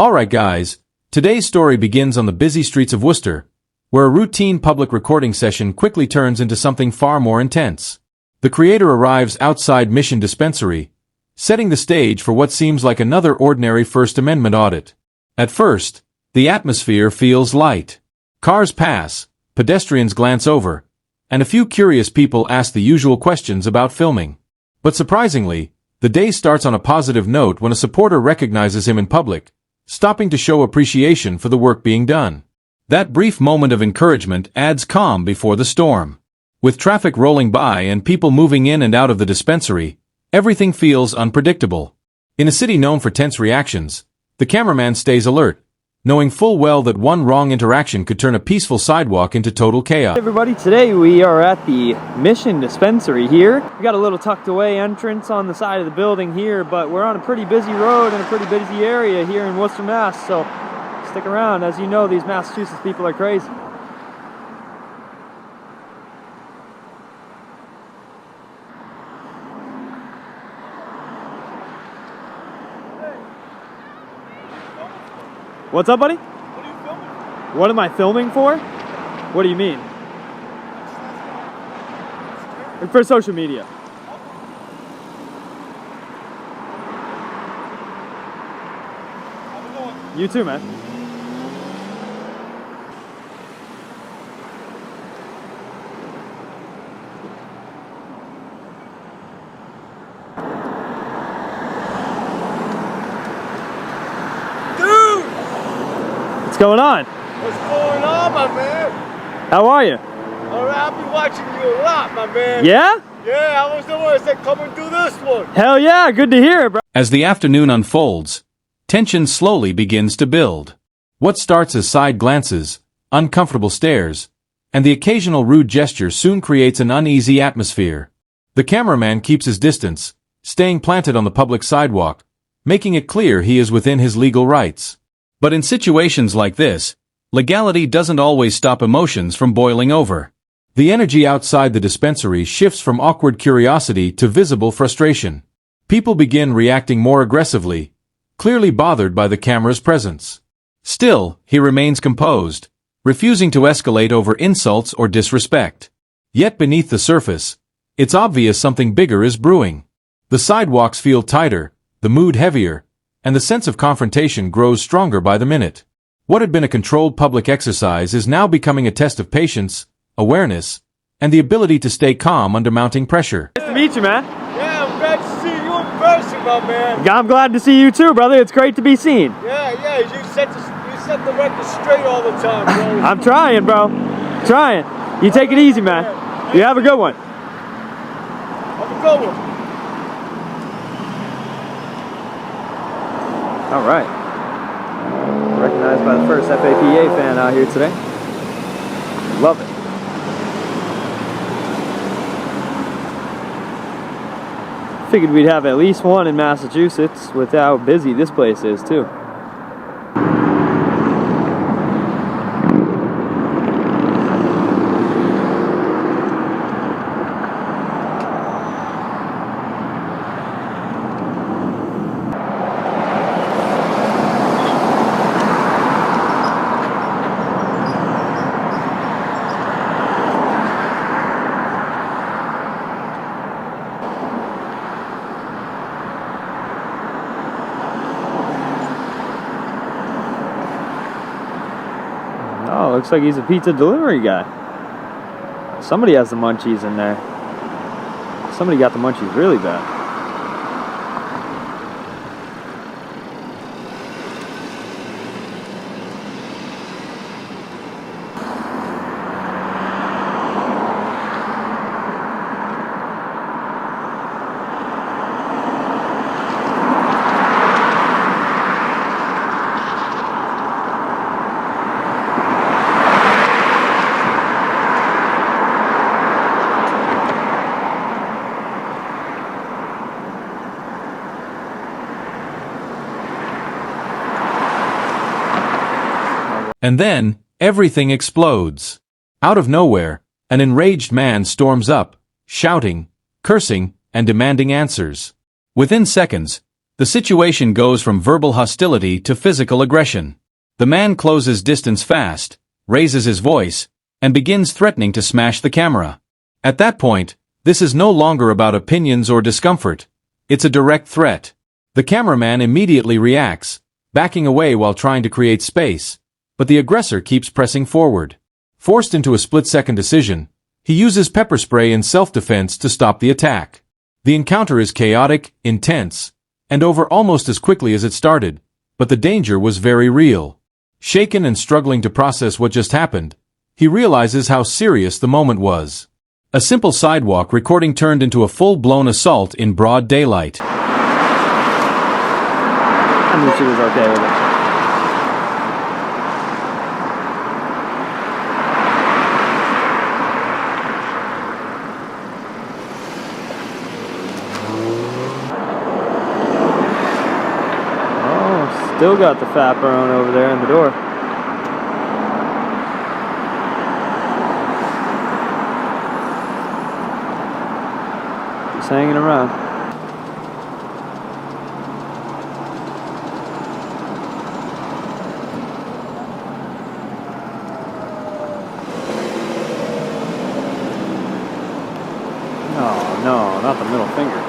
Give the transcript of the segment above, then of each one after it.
Alright guys, today's story begins on the busy streets of Worcester, where a routine public recording session quickly turns into something far more intense. The creator arrives outside Mission Dispensary, setting the stage for what seems like another ordinary First Amendment audit. At first, the atmosphere feels light. Cars pass, pedestrians glance over, and a few curious people ask the usual questions about filming. But surprisingly, the day starts on a positive note when a supporter recognizes him in public, stopping to show appreciation for the work being done. That brief moment of encouragement adds calm before the storm. With traffic rolling by and people moving in and out of the dispensary, everything feels unpredictable. In a city known for tense reactions, the cameraman stays alert, knowing full well that one wrong interaction could turn a peaceful sidewalk into total chaos. Hey everybody, today we are at the Mission Dispensary here. We got a little tucked away entrance on the side of the building here, but we're on a pretty busy road in a pretty busy area here in Worcester, Mass. So stick around. As you know, these Massachusetts people are crazy. What's up, buddy? What are you filming for? What am I filming for? What do you mean? For social media. How's it going? You too, man. What's going on? What's going on, my man? How are you? Alright, I've been watching you a lot, my man. Yeah? Yeah, I was the one that said come and do this one. Hell yeah, good to hear, bro. As the afternoon unfolds, tension slowly begins to build. What starts as side glances, uncomfortable stares, and the occasional rude gesture soon creates an uneasy atmosphere. The cameraman keeps his distance, staying planted on the public sidewalk, making it clear he is within his legal rights. But in situations like this, legality doesn't always stop emotions from boiling over. The energy outside the dispensary shifts from awkward curiosity to visible frustration. People begin reacting more aggressively, clearly bothered by the camera's presence. Still, he remains composed, refusing to escalate over insults or disrespect. Yet beneath the surface, it's obvious something bigger is brewing. The sidewalks feel tighter, the mood heavier, and the sense of confrontation grows stronger by the minute. What had been a controlled public exercise is now becoming a test of patience, awareness, and the ability to stay calm under mounting pressure. Nice to meet you, man. Yeah, I'm glad to see you in person, my man. I'm glad to see you too, brother. It's great to be seen. Yeah, you set the record straight all the time, bro. I'm trying, bro. Trying. You take it easy, man. You have a good one. Have a good one. All right. Recognized by the first FAPA fan out here today. Love it. Figured we'd have at least one in Massachusetts with how busy this place is too. Oh, looks like he's a pizza delivery guy. Somebody has the munchies in there. Somebody got the munchies really bad. And then, everything explodes. Out of nowhere, an enraged man storms up, shouting, cursing, and demanding answers. Within seconds, The situation goes from verbal hostility to physical aggression. The man closes distance fast, raises his voice, and begins threatening to smash the camera. At that point, this is no longer about opinions or discomfort. It's a direct threat. The cameraman immediately reacts, backing away while trying to create space, but the aggressor keeps pressing forward. Forced into a split-second decision, he uses pepper spray in self-defense to stop the attack. The encounter is chaotic, intense, and over almost as quickly as it started, but the danger was very real. Shaken and struggling to process what just happened, he realizes how serious the moment was. A simple sidewalk recording turned into a full-blown assault in broad daylight. I knew she was okay with it. Oh, still got the chaperone over there in the door. Just hanging around. No, not the middle finger.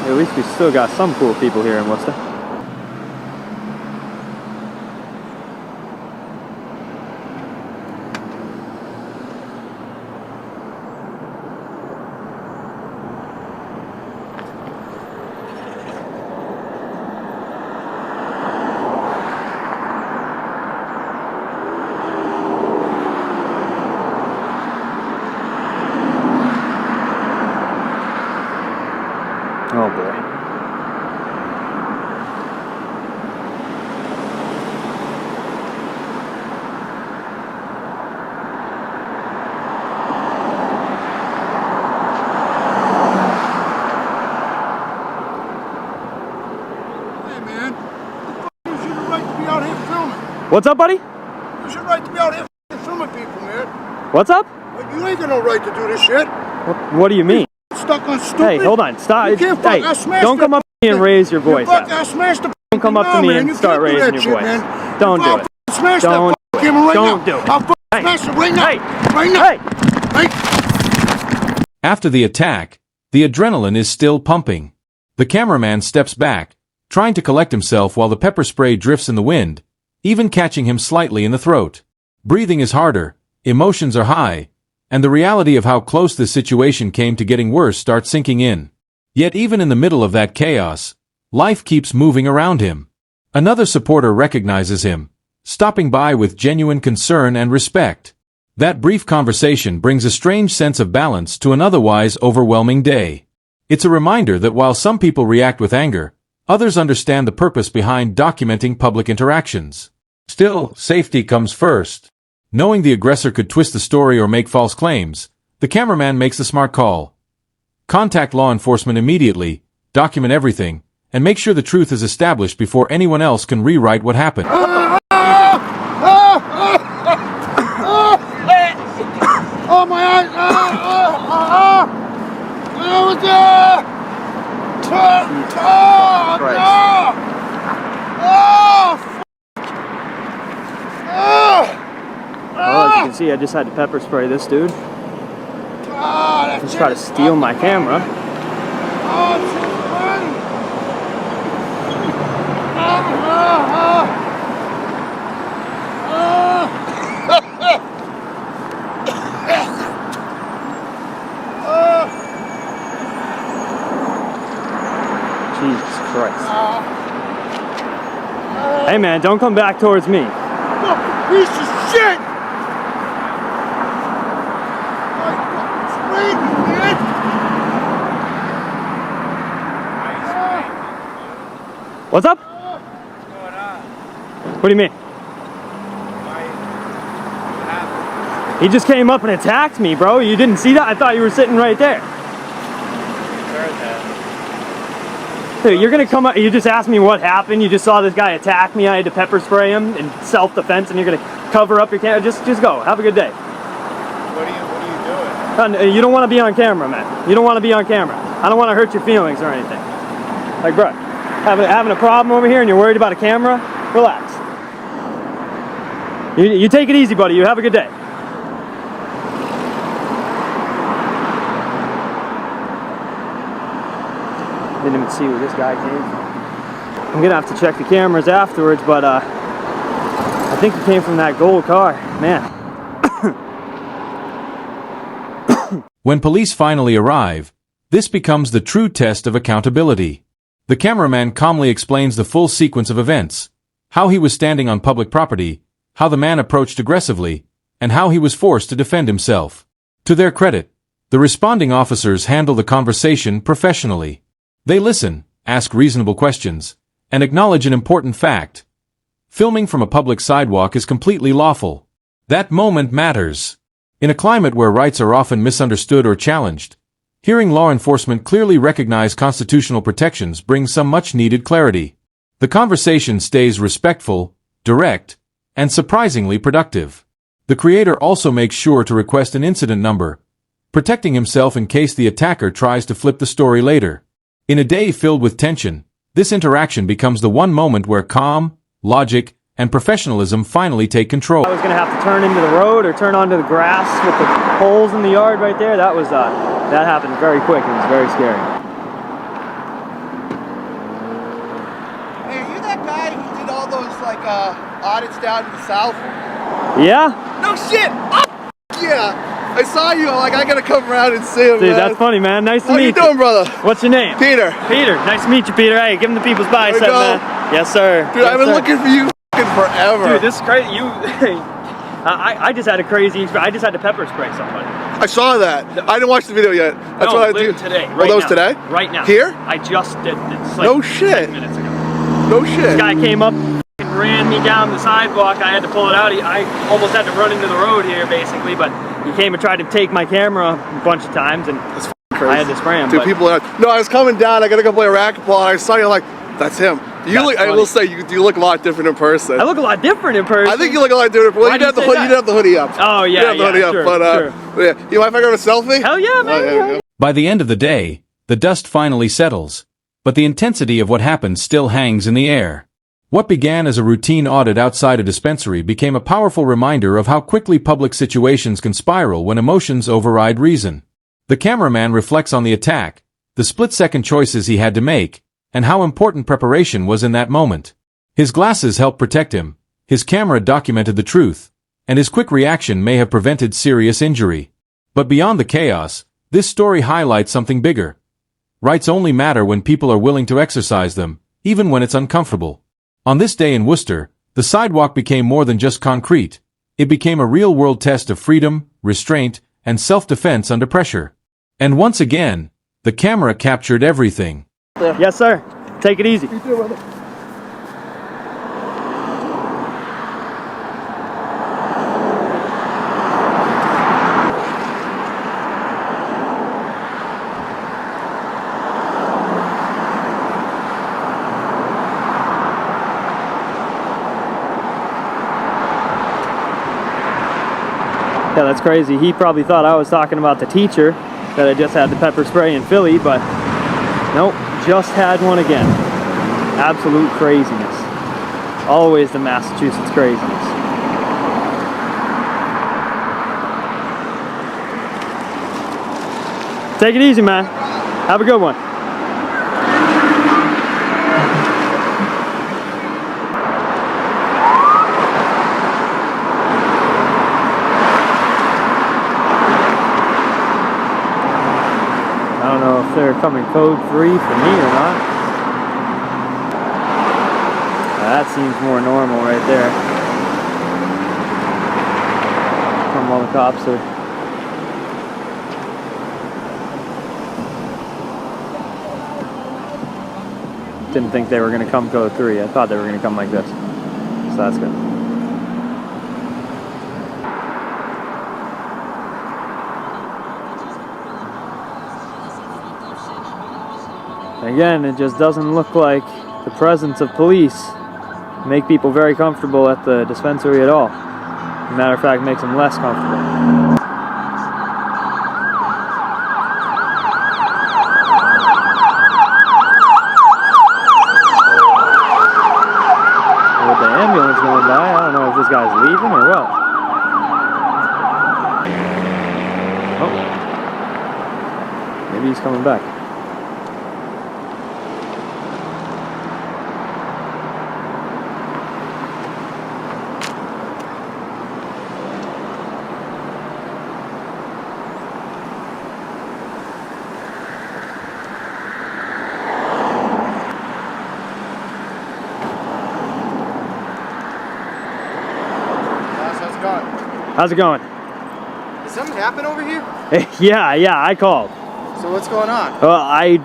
At least we still got some cool people here in Worcester. Oh boy. Hey man, you should have right to be out here filming. What's up, buddy? You should right to be out here filming people, man. What's up? But you ain't got no right to do this shit. What do you mean? Stuck on stupid. Hey, hold on. Stop. You can't fuck. Hey, I smashed don't come up to me and raise your voice. I smashed the. Don't come up to me and start raising your voice. Don't do it. Smash Don't that camera right Don't now. do it. I'll smash it right now. Hey. Right now. Hey. Hey. After the attack, the adrenaline is still pumping. The cameraman steps back, trying to collect himself while the pepper spray drifts in the wind, even catching him slightly in the throat. Breathing is harder, emotions are high, and the reality of how close this situation came to getting worse starts sinking in. Yet even in the middle of that chaos, life keeps moving around him. Another supporter recognizes him, stopping by with genuine concern and respect. That brief conversation brings a strange sense of balance to an otherwise overwhelming day. It's a reminder that while some people react with anger, others understand the purpose behind documenting public interactions. Still, safety comes first. Knowing the aggressor could twist the story or make false claims, the cameraman makes a smart call. Contact law enforcement immediately, document everything, and make sure the truth is established before anyone else can rewrite what happened. Oh my eyes! Well, as you can see, I just had to pepper spray this dude. Just try to steal my camera. Jesus Christ. Hey man, don't come back towards me. Piece of shit! What's up? What's going on? What do you mean? What happened? He just came up and attacked me, bro. You didn't see that? I thought you were sitting right there. Heard that. Dude, you're gonna come up, you just asked me what happened. You just saw this guy attack me. I had to pepper spray him in self-defense, and you're gonna cover up your camera. Just go. Have a good day. What are you doing? You don't want to be on camera, man. You don't want to be on camera. I don't want to hurt your feelings or anything. Like, bro, having a problem over here and you're worried about a camera? Relax. You take it easy, buddy. You have a good day. Didn't even see where this guy came from. I'm gonna have to check the cameras afterwards, but I think he came from that gold car. Man. When police finally arrive, this becomes the true test of accountability. The cameraman calmly explains the full sequence of events, how he was standing on public property, how the man approached aggressively, and how he was forced to defend himself. To their credit, the responding officers handle the conversation professionally. They listen, ask reasonable questions, and acknowledge an important fact. Filming from a public sidewalk is completely lawful. That moment matters. In a climate where rights are often misunderstood or challenged, hearing law enforcement clearly recognize constitutional protections brings some much-needed clarity. The conversation stays respectful, direct, and surprisingly productive. The creator also makes sure to request an incident number, protecting himself in case the attacker tries to flip the story later. In a day filled with tension, this interaction becomes the one moment where calm, logic, and professionalism finally take control. I was gonna have to turn into the road or turn onto the grass with the holes in the yard right there. That happened very quick. It was very scary. Hey, are you that guy who did all those audits down in the south? Yeah? No shit! Oh, yeah! I saw you. I'm like, I gotta come around and see him. Dude, man. that's funny, man. Nice to How meet you doing, brother? What's your name? Peter. Peter. Nice to meet you, Peter. Hey, give him the people's bicep, There we go. man. Yes, sir. Dude, yes, I've been sir. looking for you forever. Dude, this is crazy. I just had a crazy experience. I just had to pepper spray somebody. I saw that. I didn't watch the video yet. That's what I do. Today. Oh, that was today? Right now. Here? I just did this. Like No shit. 10 minutes ago. No shit. This guy came up and ran me down the sidewalk. I had to pull it out. I almost had to run into the road here, basically, but he came and tried to take my camera a bunch of times, and I had to spray him. Dude, but people are, no, I was coming down. I gotta go play racquetball, and I saw you. Like, that's him. You look. I will say, you look a lot different in person. I look a lot different in person. I think you look a lot different. Well, Why you do didn't have you the say hood. You didn't have the hoodie up. Oh, yeah, you didn't have the hoodie up. sure, But sure. yeah, you mind if I grab a selfie? Hell yeah, man. Oh, yeah. By the end of the day, the dust finally settles, but the intensity of what happened still hangs in the air. What began as a routine audit outside a dispensary became a powerful reminder of how quickly public situations can spiral when emotions override reason. The cameraman reflects on the attack, the split-second choices he had to make, and how important preparation was in that moment. His glasses helped protect him, his camera documented the truth, and his quick reaction may have prevented serious injury. But beyond the chaos, this story highlights something bigger. Rights only matter when people are willing to exercise them, even when it's uncomfortable. On this day in Worcester, the sidewalk became more than just concrete. It became a real-world test of freedom, restraint, and self-defense under pressure. And once again, the camera captured everything. Yes, sir. Take it easy. You too, brother. Yeah, that's crazy. He probably thought I was talking about the teacher that I just had the pepper spray in Philly, but nope. just had one again. Absolute craziness. Always the Massachusetts craziness. Take it easy, man. Have a good one. I don't know if they're coming code 3 for me or not. That seems more normal right there. From all the cops are. Didn't think they were going to come code 3. I thought they were going to come like this. So that's good. Again, it just doesn't look like the presence of police make people very comfortable at the dispensary at all. As a matter of fact, makes them less comfortable. With the ambulance going by, I don't know if this guy's leaving or what. Oh. Maybe he's coming back. How's it going? Did something happen over here? Yeah, I called. So what's going on? Well, I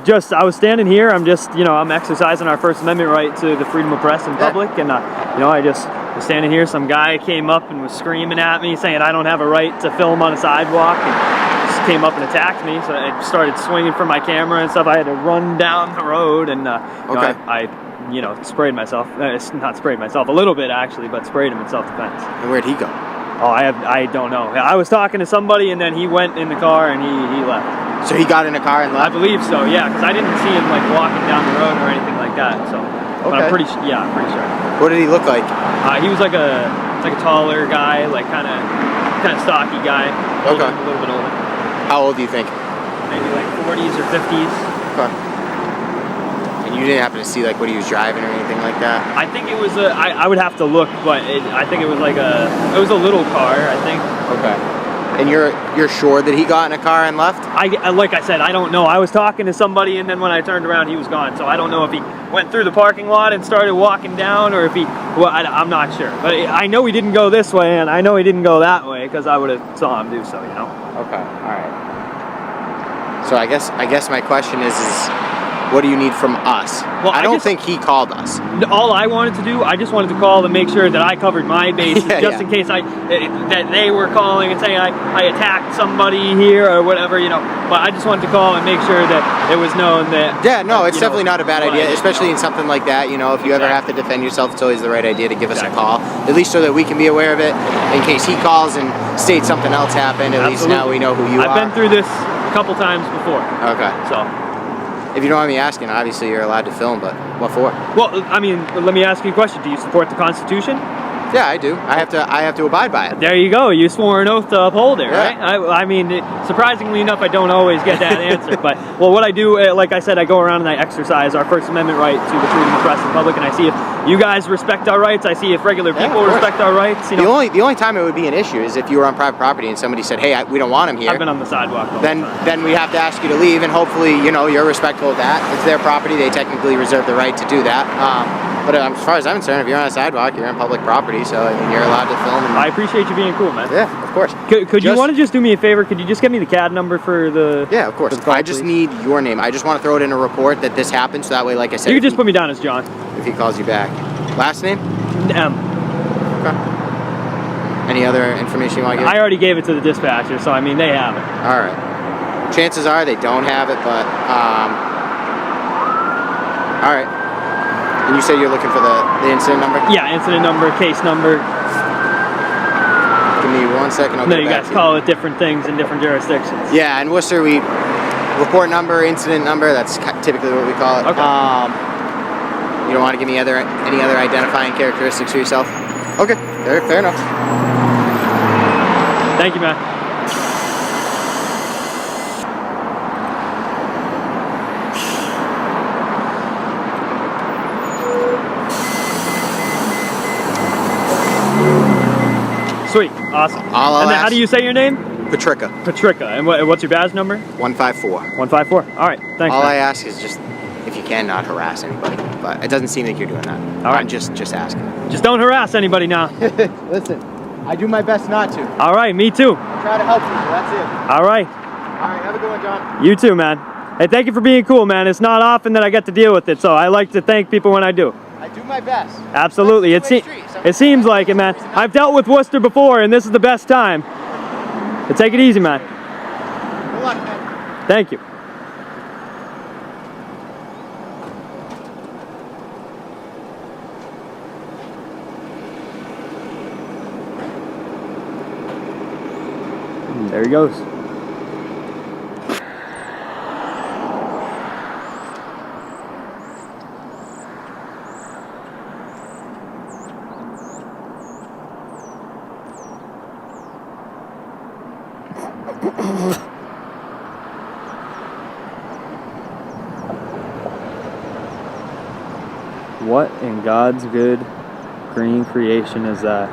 was standing here. I'm just, I'm exercising our First Amendment right to the freedom of press in public, and I just was standing here. Some guy came up and was screaming at me, saying I don't have a right to film on a sidewalk, and just came up and attacked me. So I started swinging for my camera and stuff. I had to run down the road, and I sprayed myself. Not sprayed myself, a little bit actually, but sprayed him in self-defense. And where'd he go? Oh, I don't know. I was talking to somebody, and then he went in the car and he left. So he got in a car and left? I believe so, yeah, because I didn't see him like walking down the road or anything like that. So, but I'm pretty sure. What did he look like? He was like a taller guy, like kind of stocky guy. Okay. A little bit older. How old do you think? Maybe like 40s or 50s. Okay. And you didn't happen to see like what he was driving or anything like that? I think it was I would have to look, but I think it was like it was a little car, I think. Okay. And you're sure that he got in a car and left? Like I said, I don't know. I was talking to somebody, and then when I turned around, he was gone. So I don't know if he went through the parking lot and started walking down, or if he. Well, I'm not sure. But I know he didn't go this way, and I know he didn't go that way because I would have saw him do so. Okay. All right. So I guess my question is what do you need from us? Well, I don't think he called us. All I wanted to do, I just wanted to call to make sure that I covered my bases, in case that they were calling and saying I attacked somebody here or whatever, But I just wanted to call and make sure that it was known that. Yeah, no, it's definitely not a bad idea, especially in something like that. If you ever have to defend yourself, it's always the right idea to give us a call, at least so that we can be aware of it. In case he calls and states something else happened, at least now we know who you are. I've been through this a couple times before. Okay. So. If you don't mind me asking, obviously you're allowed to film, but what for? Well, I mean, let me ask you a question. Do you support the Constitution? Yeah, I do. I have to abide by it. There you go. You swore an oath to uphold it, right? I mean, surprisingly enough, I don't always get that answer. But what I do, like I said, I go around and I exercise our First Amendment right to the freedom of press in public, and I see if you guys respect our rights. I see if regular people respect our rights. The only time it would be an issue is if you were on private property and somebody said, "Hey, we don't want him here." I've been on the sidewalk. Then we have to ask you to leave, and hopefully, you're respectful of that. It's their property; they technically reserve the right to do that. But as far as I'm concerned, if you're on a sidewalk, you're on public property, so you're allowed to film. I appreciate you being cool, man. Yeah, of course. Could you want to just do me a favor? Could you just get me the CAD number for the... Yeah, of course. I just need your name. I just want to throw it in a report that this happened, so that way, like I said... You could just put me down as John. If he calls you back. Last name? M. Okay. Any other information you want to give? I already gave it to the dispatcher, so I mean, they have it. All right. Chances are they don't have it, but... All right. And you said you're looking for the incident number? Yeah, incident number, case number. Give me 1 second, I'll No, get you back guys to call it different things in different jurisdictions. Yeah, in Worcester, we report number, incident number. That's typically what we call it. Okay. You don't want to give me any other identifying characteristics for yourself? Okay, fair enough. Thank you, man. Sweet, awesome. And then how do you say your name? Patricia. Patricia. And what's your badge number? 154. 154. All right, thanks. All man. I ask is just if you can not harass anybody, but it doesn't seem like you're doing that. All right. I'm just asking. Just don't harass anybody now. Listen, I do my best not to. All right, me too. I try to help people. That's it. All right. All right, have a good one, John. You too, man. Hey, thank you for being cool, man. It's not often that I get to deal with it, so I like to thank people when I do. I do my best. Absolutely. It seems like it, man. I've dealt with Worcester before, and this is the best time. But take it easy, man. Good luck, man. Thank you. And there he goes. What in God's good green creation is that?